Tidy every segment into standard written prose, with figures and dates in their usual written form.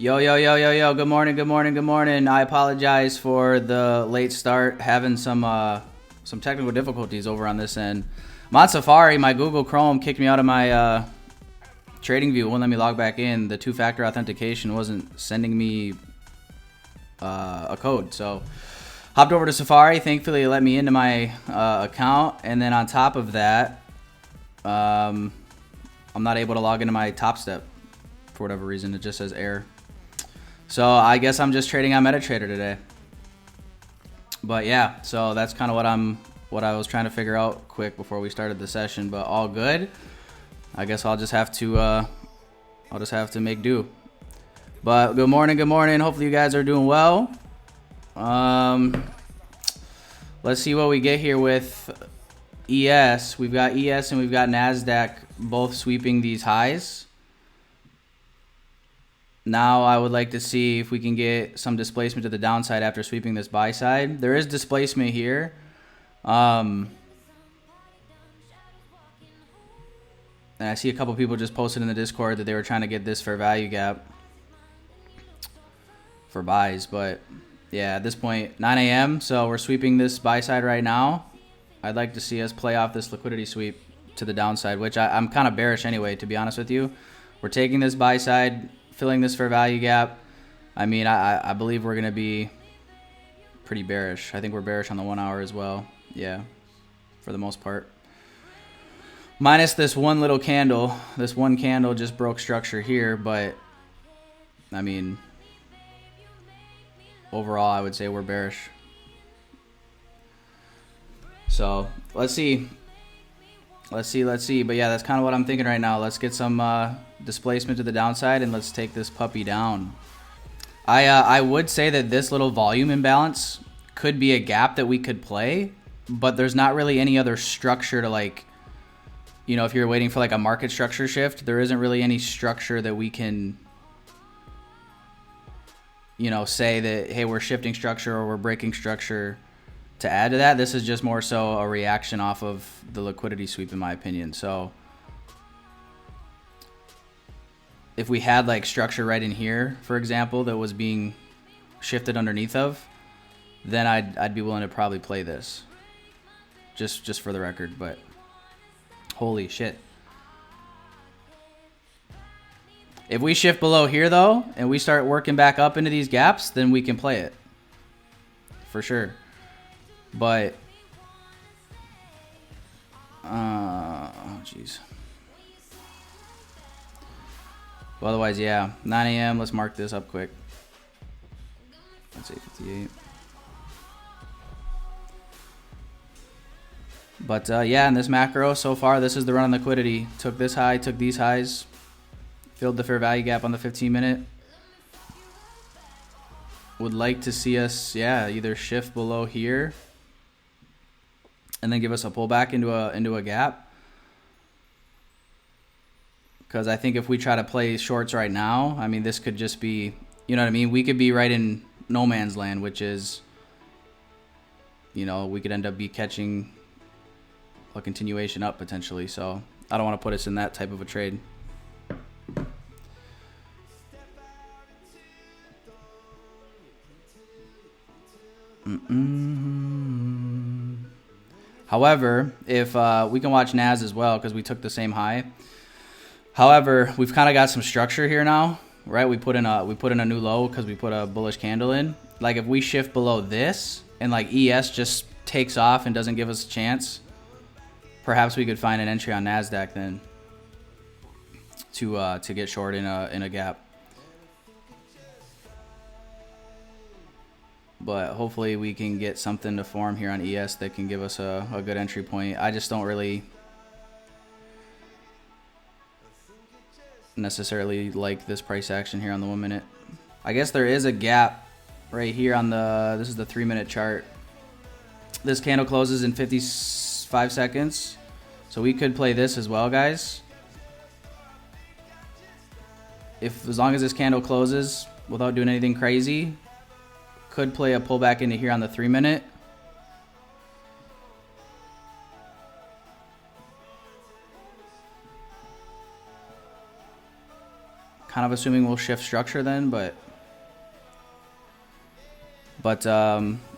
Yo, yo, yo, yo, yo. Good morning, good morning, good morning. I apologize for the late start, having some technical difficulties over on this end. I'm on Safari. My Google Chrome kicked me out of my trading view. It wouldn't let me log back in. The two-factor authentication wasn't sending me a code. So hopped over to Safari. Thankfully, it let me into my account. And then on top of that, I'm not able to log into my Top Step for whatever reason. It just says error. So I guess I'm just trading on MetaTrader today. But yeah, so that's kind of what I was trying to figure out quick before we started the session. But all good. I guess I'll just have to make do. But good morning, good morning. Hopefully you guys are doing well. Let's see what we get here with ES. We've got ES and we've got NASDAQ both sweeping these highs. Now I would like to see if we can get some displacement to the downside after sweeping this buy side. There is displacement here. And I see a couple people just posted in the Discord that they were trying to get this fair value gap for buys. But yeah, at this point, 9 a.m. So we're sweeping this buy side right now. I'd like to see us play off this liquidity sweep to the downside, which I'm kind of bearish anyway, to be honest with you. We're taking this buy side, filling this fair value gap. I mean, I believe we're going to be pretty bearish. I think we're bearish on the 1 hour as well. Yeah, for the most part. Minus this one little candle. This one candle just broke structure here, but I mean, overall, I would say we're bearish. So let's see. Let's see. But yeah, that's kind of what I'm thinking right now. Let's get some displacement to the downside and let's take this puppy down. I would say that this little volume imbalance could be a gap that we could play, but there's not really any other structure to, like, you know, if you're waiting for like a market structure shift, there isn't really any structure that we can, you know, say that, hey, we're shifting structure or we're breaking structure to add to that. This is just more so a reaction off of the liquidity sweep, in my opinion. So if we had like structure right in here, for example, that was being shifted underneath of, then I'd be willing to probably play this, just for the record. But holy shit, if we shift below here though and we start working back up into these gaps, then we can play it for sure. But oh jeez. Well, otherwise, yeah, 9 a.m. Let's mark this up quick. That's 8:58. But yeah, in this macro so far, this is the run on liquidity. Took this high, took these highs, filled the fair value gap on the 15-minute. Would like to see us, yeah, either shift below here and then give us a pullback into a gap. Because I think if we try to play shorts right now, I mean, this could just be, you know what I mean? We could be right in no man's land, which is, you know, we could end up be catching a continuation up potentially. So I don't want to put us in that type of a trade. However, if we can watch NAS as well because we took the same high. However, we've kind of got some structure here now, right? We put in a new low because we put a bullish candle in. Like if we shift below this and like ES just takes off and doesn't give us a chance, perhaps we could find an entry on NASDAQ then to get short in a gap. But hopefully we can get something to form here on ES that can give us a good entry point. I just don't really necessarily like this price action here on the 1 minute. I guess there is a gap right here on this is the 3-minute chart. This candle closes in 55 seconds. So we could play this as well, guys. As long as this candle closes without doing anything crazy, could play a pullback into here on the 3-minute. Kind of assuming we'll shift structure then, but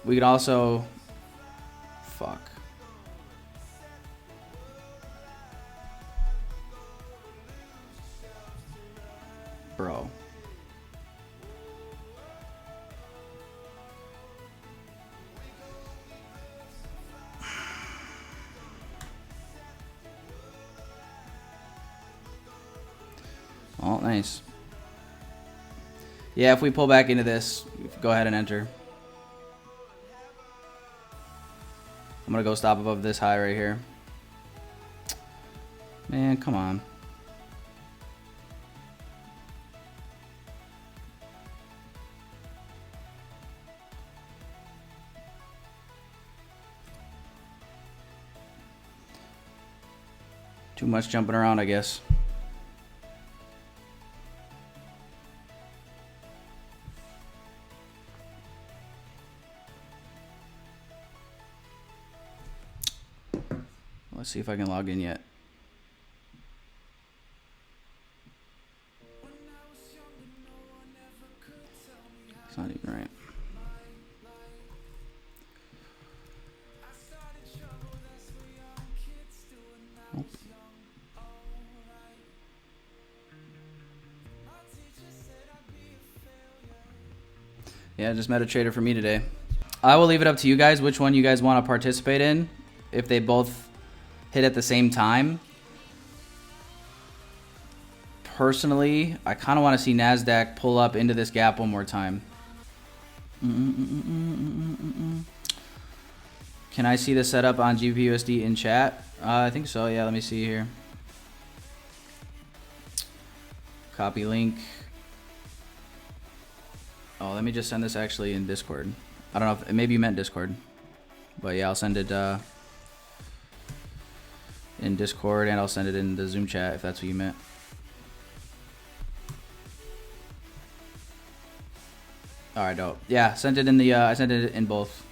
we could also, fuck. Bro. Oh, nice. Yeah, if we pull back into this, go ahead and enter. I'm gonna go stop above this high right here. Man, come on. Too much jumping around, I guess. Let's see if I can log in yet. It's not even right. Nope. Yeah, just met a trader for me today. I will leave it up to you guys which one you guys want to participate in. If they both hit at the same time. Personally, I kind of want to see NASDAQ pull up into this gap one more time. Can I see the setup on GBPUSD in chat? I think so. Yeah, let me see here. Copy link. Oh, let me just send this actually in Discord. I don't know if maybe you meant Discord, but yeah, I'll send it in Discord, and I'll send it in the Zoom chat if that's what you meant. All right, dope. Yeah, sent it in the I sent it in both.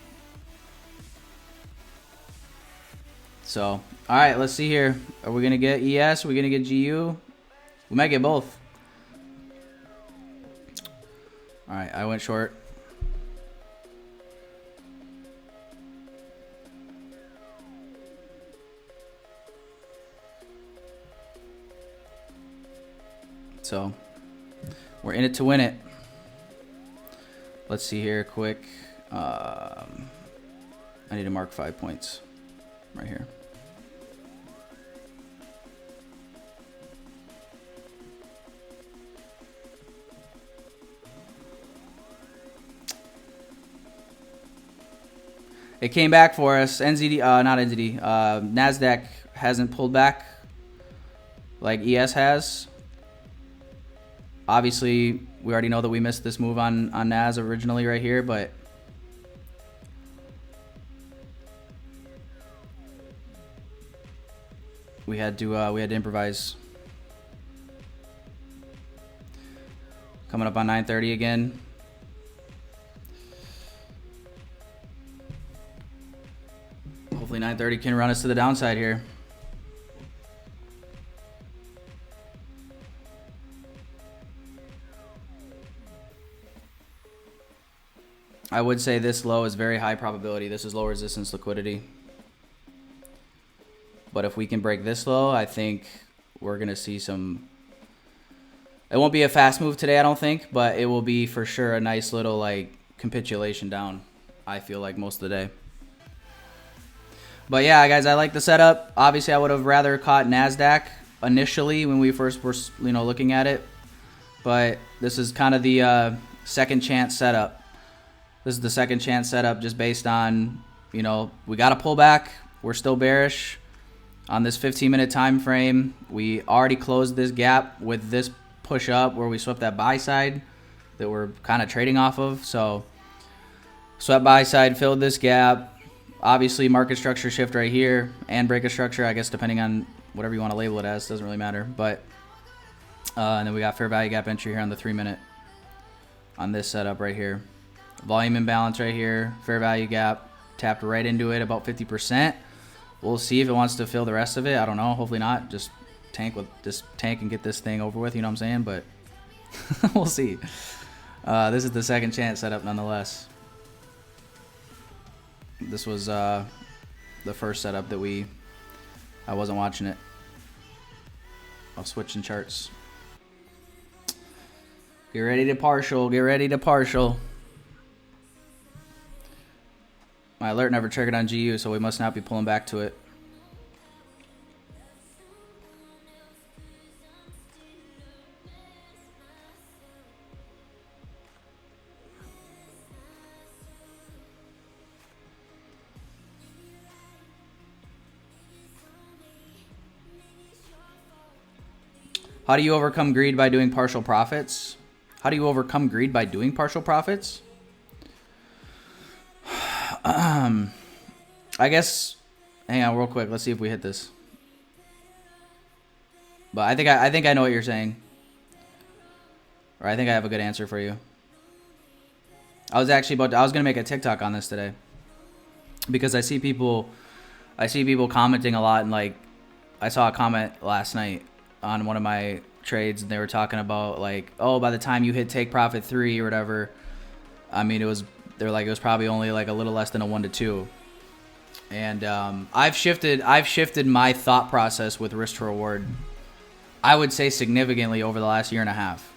So, all right, let's see here. Are we gonna get ES? Are we gonna get GU? We might get both. All right, I went short. So, we're in it to win it. Let's see here quick. I need to mark 5 points right here. It came back for us. NZD, not NZD. NASDAQ hasn't pulled back like ES has. Obviously, we already know that we missed this move on NAS originally right here, but we had to improvise. Coming up on 9:30 again. Hopefully 9:30 can run us to the downside here. I would say this low is very high probability. This is low resistance liquidity. But if we can break this low, I think we're going to see some... It won't be a fast move today, I don't think, but it will be for sure a nice little like capitulation down, I feel like, most of the day. But yeah, guys, I like the setup. Obviously, I would have rather caught NASDAQ initially when we first were, looking at it. But this is kind of the second chance setup. This is the second chance setup just based on, we got to pull back. We're still bearish on this 15-minute time frame. We already closed this gap with this push up where we swept that buy side that we're kind of trading off of. So swept buy side, filled this gap. Obviously, market structure shift right here and break a structure, I guess, depending on whatever you want to label it as. Doesn't really matter. But and then we got fair value gap entry here on the 3-minute on this setup right here. Volume imbalance right here, fair value gap, tapped right into it, about 50%. We'll see if it wants to fill the rest of it. I don't know. Hopefully not. Just tank and get this thing over with. You know what I'm saying? But We'll see. This is the second chance setup nonetheless. This was the first setup that I wasn't watching it. I'll switch in charts. Get ready to partial. Get ready to partial. My alert never triggered on GU, so we must not be pulling back to it. How do you overcome greed by doing partial profits? How do you overcome greed by doing partial profits? I guess, hang on real quick. Let's see if we hit this. But I think I know what you're saying. Or I think I have a good answer for you. I was going to make a TikTok on this today. Because I see people commenting a lot, and like I saw a comment last night on one of my trades, and they were talking about like, oh, by the time you hit take profit 3 or whatever, I mean, they're like, it was probably only like a little less than a 1 to 2. And I've shifted my thought process with risk to reward, I would say, significantly over the last year and a half.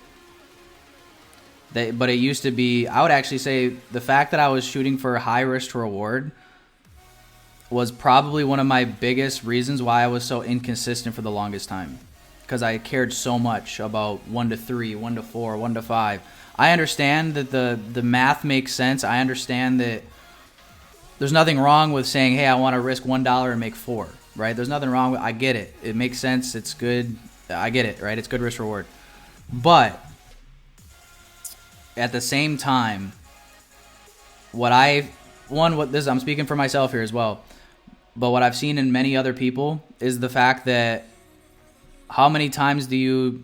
But it used to be, I would actually say the fact that I was shooting for high risk to reward was probably one of my biggest reasons why I was so inconsistent for the longest time. Because I cared so much about 1 to 3, 1 to 4, 1 to 5. I understand that the math makes sense. I understand that there's nothing wrong with saying, hey, I want to risk $1 and make 4, right? There's nothing wrong with, I get it. It makes sense. It's good. I get it, right? It's good risk reward. But at the same time, I'm speaking for myself here as well, but what I've seen in many other people is the fact that how many times do you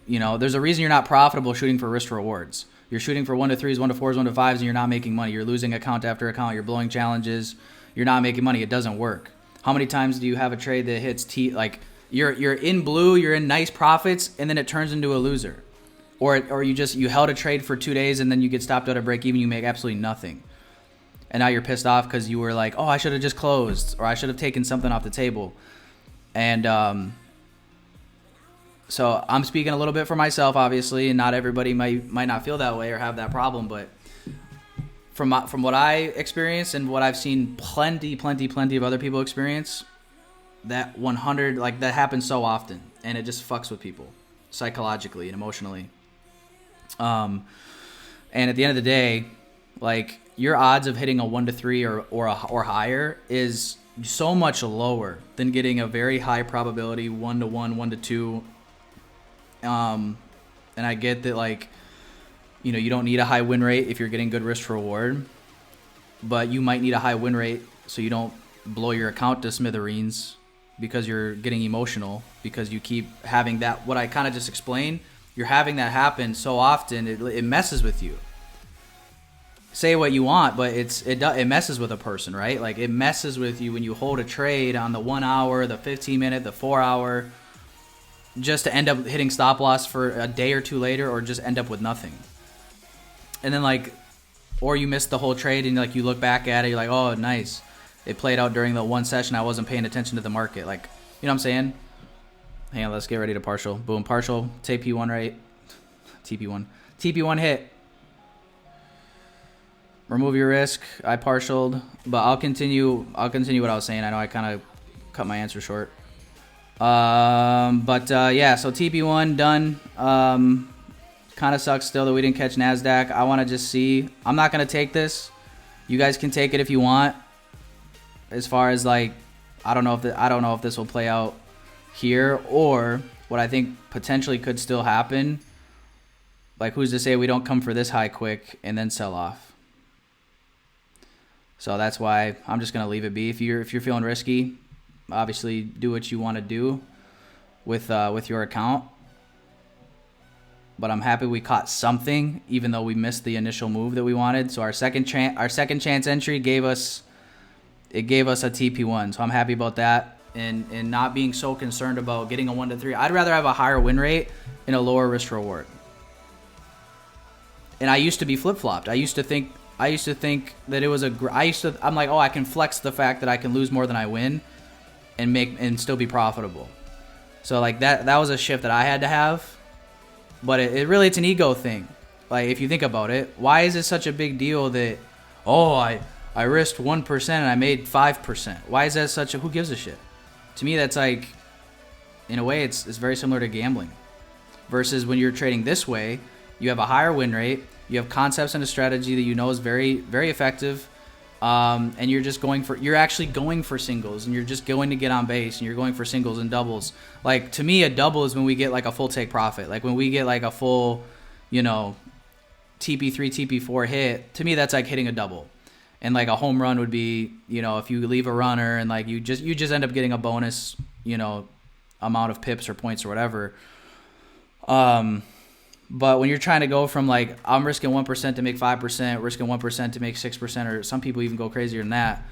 know, there's a reason you're not profitable shooting for risk rewards. You're shooting for 1 to 3s, 1 to 4s, 1 to 5s, and you're not making money. You're losing account after account. You're blowing challenges. You're not making money. It doesn't work. How many times do you have a trade that hits like you're in blue, you're in nice profits, and then it turns into a loser? Or you held a trade for 2 days and then you get stopped out of break even, you make absolutely nothing. And now you're pissed off because you were like, oh, I should have just closed, or I should have taken something off the table. And so I'm speaking a little bit for myself, obviously, and not everybody might not feel that way or have that problem. But from what I experienced and what I've seen plenty of other people experience, that 100, like, that happens so often, and it just fucks with people psychologically and emotionally. And at the end of the day, like, your odds of hitting a 1 to 3 or higher is so much lower than getting a very high probability 1 to 1, 1 to 2. And I get that, like, you know, you don't need a high win rate if you're getting good risk to reward, but you might need a high win rate so you don't blow your account to smithereens because you're getting emotional, because you keep having that, what I kind of just explained, you're having that happen so often, it messes with you. Say what you want, but it messes with a person, right? Like, it messes with you when you hold a trade on the 1 hour, the 15 minute, the 4 hour, just to end up hitting stop loss for a day or two later, or just end up with nothing. And then, like, or you missed the whole trade and, like, you look back at it, you're like, oh, nice. It played out during the one session. I wasn't paying attention to the market. Like, you know what I'm saying? Hang on, let's get ready to partial. Boom, partial, TP1 right. TP1 hit. Remove your risk. I partialed, but I'll continue what I was saying. I know I kind of cut my answer short. Yeah, so TP1 done. Kind of sucks still that we didn't catch NASDAQ. I want to just see. I'm not going to take this. You guys can take it if you want. As far as, like, I don't know if this will play out here, or what I think potentially could still happen. Like, who's to say we don't come for this high quick and then sell off? So that's why I'm just going to leave it be. If you're feeling risky, obviously do what you want to do with your account. But I'm happy we caught something, even though we missed the initial move that we wanted. So our second chance entry gave us a TP1. So I'm happy about that. and not being so concerned about getting a 1 to 3. I'd rather have a higher win rate and a lower risk reward. And I used to be flip-flopped. I used to think that it was I'm like, oh, I can flex the fact that I can lose more than I win and still be profitable. So like that was a shift that I had to have. But it really, it's an ego thing. Like, if you think about it, why is it such a big deal that, oh, I risked 1% and I made 5%? Why is that such a, who gives a shit? To me, that's like, in a way, it's very similar to gambling. Versus when you're trading this way, you have a higher win rate, you have concepts and a strategy that you know is very, very effective, and you're actually going for singles, and you're just going to get on base, and you're going for singles and doubles. Like, to me, a double is when we get like a full take profit. Like when we get like a full, TP3, TP4 hit. To me, that's like hitting a double. And like a home run would be, if you leave a runner and like you just end up getting a bonus, amount of pips or points or whatever. But when you're trying to go from like, I'm risking 1% to make 5%, risking 1% to make 6%, or some people even go crazier than that.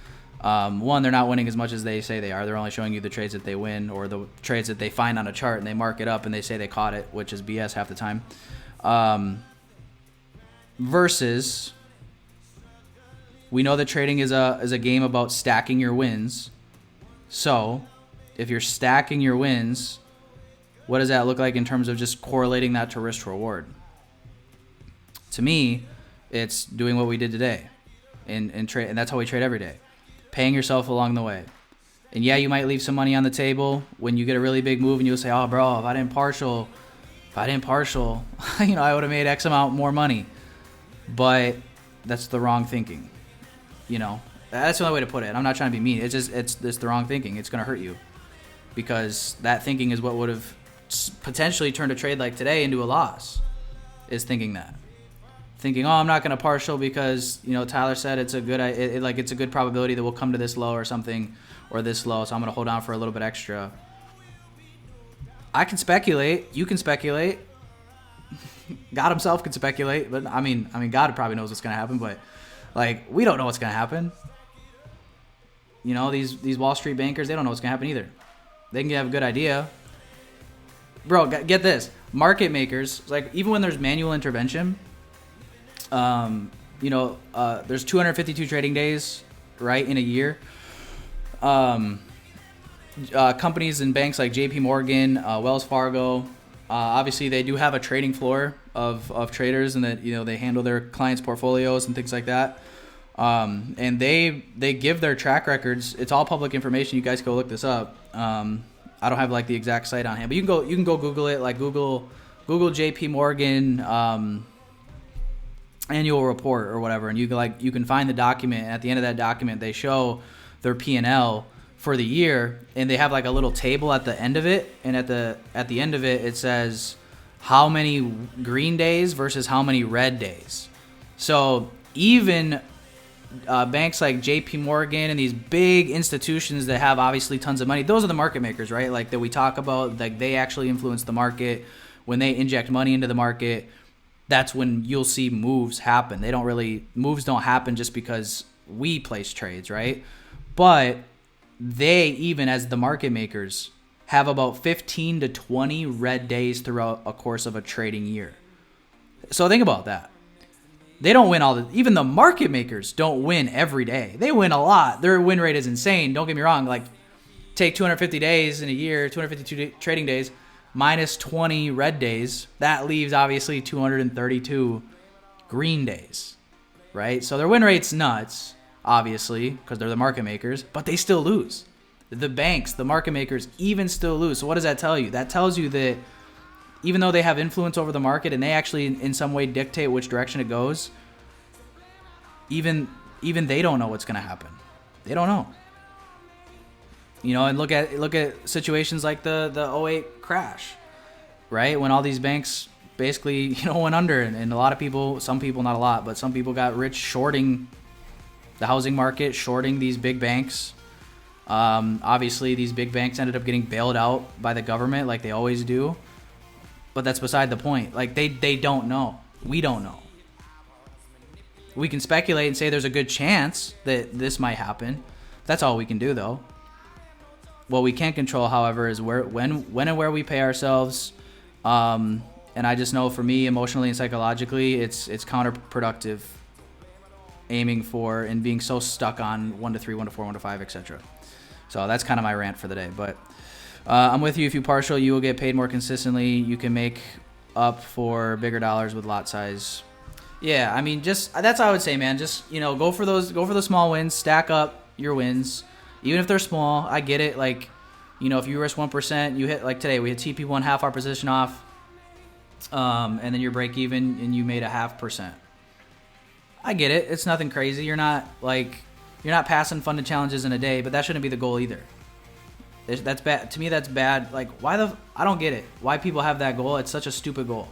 One, they're not winning as much as they say they are. They're only showing you the trades that they win or the trades that they find on a chart and they mark it up and they say they caught it, which is BS half the time. Versus, we know that trading is a game about stacking your wins. So, if you're stacking your wins, what does that look like in terms of just correlating that to risk reward? To me, it's doing what we did today, and trade, and that's how we trade every day. Paying yourself along the way. And yeah, you might leave some money on the table when you get a really big move, and you'll say, "Oh, bro, if I didn't partial, I would have made X amount more money." But that's the wrong thinking. That's the only way to put it. I'm not trying to be mean. It's the wrong thinking. It's going to hurt you, because that thinking is what would have potentially turned a trade like today into a loss. Is thinking, oh, I'm not going to partial because Tyler said it's a good probability that we'll come to this low or something, or this low, so I'm going to hold on for a little bit extra. I can speculate. You can speculate. God himself can speculate, but I mean, God probably knows what's going to happen, but like, we don't know what's going to happen. These Wall Street bankers, they don't know what's going to happen either. They can have a good idea. Bro, get this. Market makers, like, even when there's manual intervention, there's 252 trading days, right, in a year. Companies and banks like JP Morgan, Wells Fargo, obviously they do have a trading floor of traders, and that they handle their clients' portfolios and things like that. And they give their track records. It's all public information. You guys go look this up. I don't have like the exact site on hand, but you can go Google it. Like Google JP Morgan annual report or whatever, and you can find the document. And at the end of that document, they show their P&L for the year, and they have like a little table at the end of it. And at the end of it, it says how many green days versus how many red days. So even banks like JP Morgan and these big institutions that have obviously tons of money, those are the market makers, right? Like that we talk about, like they actually influence the market. When they inject money into the market, that's when you'll see moves happen. Moves don't happen just because we place trades, right? But they, even as the market makers, have about 15 to 20 red days throughout a course of a trading year. So think about that. They don't win even the market makers don't win every day. They win a lot. Their win rate is insane. Don't get me wrong. Like, take 250 days in a year, 252 trading days, minus 20 red days. That leaves obviously 232 green days, right? So their win rate's nuts, obviously, because they're the market makers, but they still lose. The banks, the market makers, even still lose. So what does that tell you? That tells you that even though they have influence over the market and they actually in some way dictate which direction it goes, even they don't know what's going to happen. They don't know. And look at situations like the 08 crash, right? When all these banks basically, went under, and a lot of people, some people, not a lot, but some people got rich shorting the housing market, shorting these big banks. Obviously, these big banks ended up getting bailed out by the government like they always do. But that's beside the point. Like, they don't know. We don't know. We can speculate and say there's a good chance that this might happen. That's all we can do, though. What we can't control, however, is when and where we pay ourselves. And I just know for me, emotionally and psychologically, it's counterproductive aiming for and being so stuck on 1 to 3, 1 to 4, 1 to 5, etc. So that's kind of my rant for the day. But I'm with you. If you partial, you will get paid more consistently. You can make up for bigger dollars with lot size. Yeah, I mean, just that's how I would say, man. Just, you know, go for the small wins, stack up your wins, even if they're small. I get it. Like, you know, if you risk 1%, you hit, like today we hit TP1 half our position off, and then you're break even and you made a 0.5%. I get it. It's nothing crazy. You're not passing funded challenges in a day, but that shouldn't be the goal either. That's bad. To me, that's bad. Like, I don't get it. Why people have that goal. It's such a stupid goal.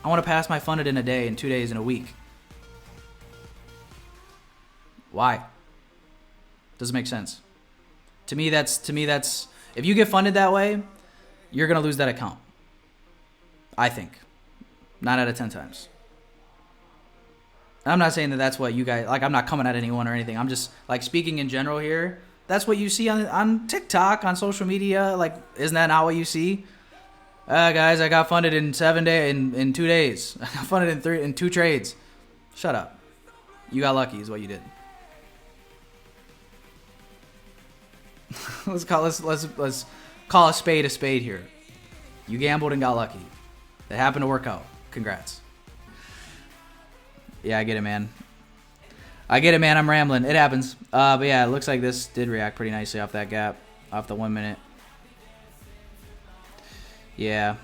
I want to pass my funded in a day, in 2 days, in a week. Why? Doesn't make sense. To me, that's if you get funded that way, you're going to lose that account. I think. 9 out of 10 times. I'm not saying that that's what you guys, like, I'm not coming at anyone or anything. I'm just, like, speaking in general here. That's what you see on TikTok, on social media. Like, isn't that not what you see? Guys, I got funded in 7 days, in 2 days. I got funded in 2 trades. Shut up. You got lucky is what you did. Let's call a spade here. You gambled and got lucky. It happened to work out. Congrats. Yeah, I get it, man. I'm rambling. It happens. But yeah, it looks like this did react pretty nicely off that gap, off the 1 minute. Yeah.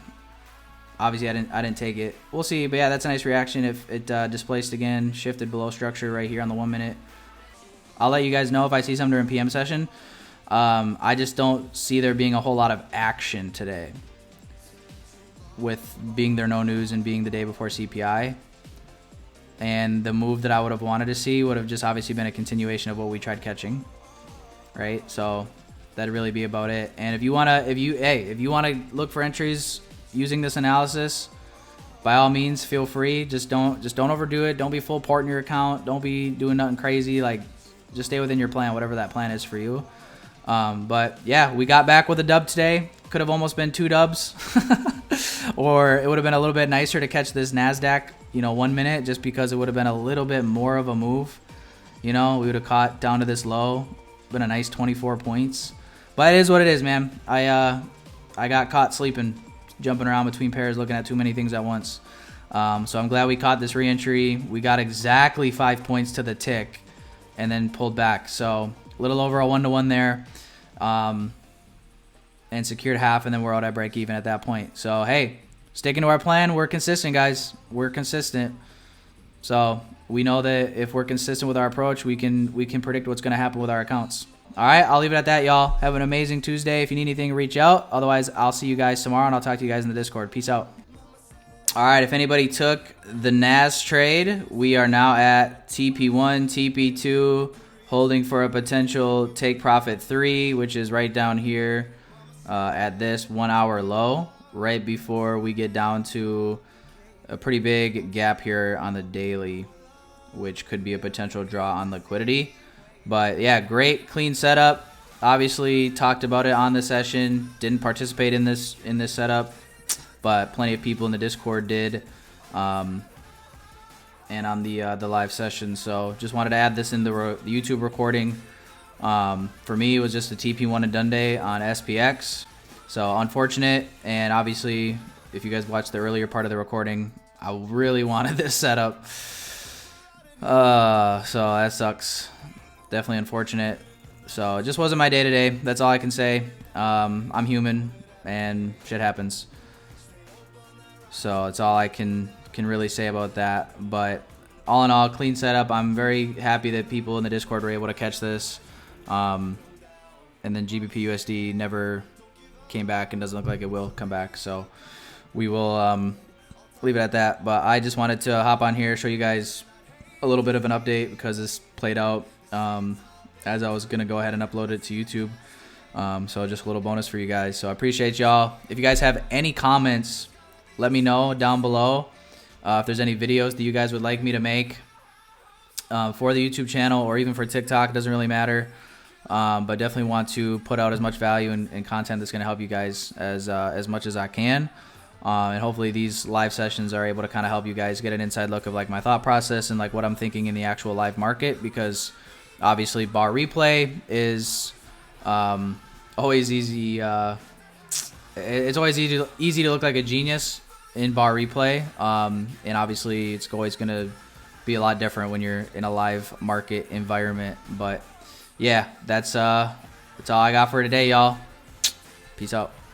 Obviously, I didn't take it. We'll see. But yeah, that's a nice reaction. If it displaced again, shifted below structure right here on the 1 minute. I'll let you guys know if I see something during PM session. I just don't see there being a whole lot of action today, with being there no news and being the day before CPI. And the move that I would have wanted to see would have just obviously been a continuation of what we tried catching, right? So that'd really be about it. And if you wanna look for entries using this analysis, by all means, feel free. Just don't overdo it. Don't be full port in your account. Don't be doing nothing crazy. Like, just stay within your plan, whatever that plan is for you. But yeah, we got back with a dub today. Could have almost been 2 dubs, or it would have been a little bit nicer to catch this NASDAQ, 1 minute, just because it would have been a little bit more of a move. We would have caught down to this low, been a nice 24 points. But it is what it is, man. I got caught sleeping, jumping around between pairs, looking at too many things at once. So I'm glad we caught this re-entry. We got exactly 5 points to the tick, and then pulled back. So a little over a 1-to-1 there. And secured half, and then we're out at break even at that point. So hey, sticking to our plan. We're consistent, guys. We're consistent. So we know that if we're consistent with our approach, we can predict what's going to happen with our accounts. All right, I'll leave it at that, y'all. Have an amazing Tuesday. If you need anything, reach out. Otherwise, I'll see you guys tomorrow, and I'll talk to you guys in the Discord. Peace out. All right, if anybody took the NAS trade, we are now at TP1, TP2, holding for a potential take profit 3, which is right down here. At this 1 hour low, right before we get down to a pretty big gap here on the daily, which could be a potential draw on liquidity. But yeah, great clean setup. Obviously talked about it on the session, didn't participate in this setup, but plenty of people in the Discord did, and on the live session. So just wanted to add this in the YouTube recording. For me, it was just a TP1 and done day on SPX. So unfortunate, and obviously, if you guys watched the earlier part of the recording, I really wanted this setup. So that sucks. Definitely unfortunate. So it just wasn't my day today. That's all I can say. I'm human, and shit happens. So that's all I can really say about that. But all in all, clean setup. I'm very happy that people in the Discord were able to catch this. And then GBP USD never came back and doesn't look like it will come back. So we will leave it at that. But I just wanted to hop on here, show you guys a little bit of an update because this played out as I was going to go ahead and upload it to YouTube. So just a little bonus for you guys. So I appreciate y'all. If you guys have any comments, let me know down below. If there's any videos that you guys would like me to make for the YouTube channel or even for TikTok, doesn't really matter. but definitely want to put out as much value and content that's going to help you guys as much as I can. And hopefully these live sessions are able to kind of help you guys get an inside look of like my thought process and like what I'm thinking in the actual live market, because obviously bar replay is always easy. It's always easy to look like a genius in bar replay. And obviously it's always going to be a lot different when you're in a live market environment. But yeah, that's all I got for today, y'all. Peace out.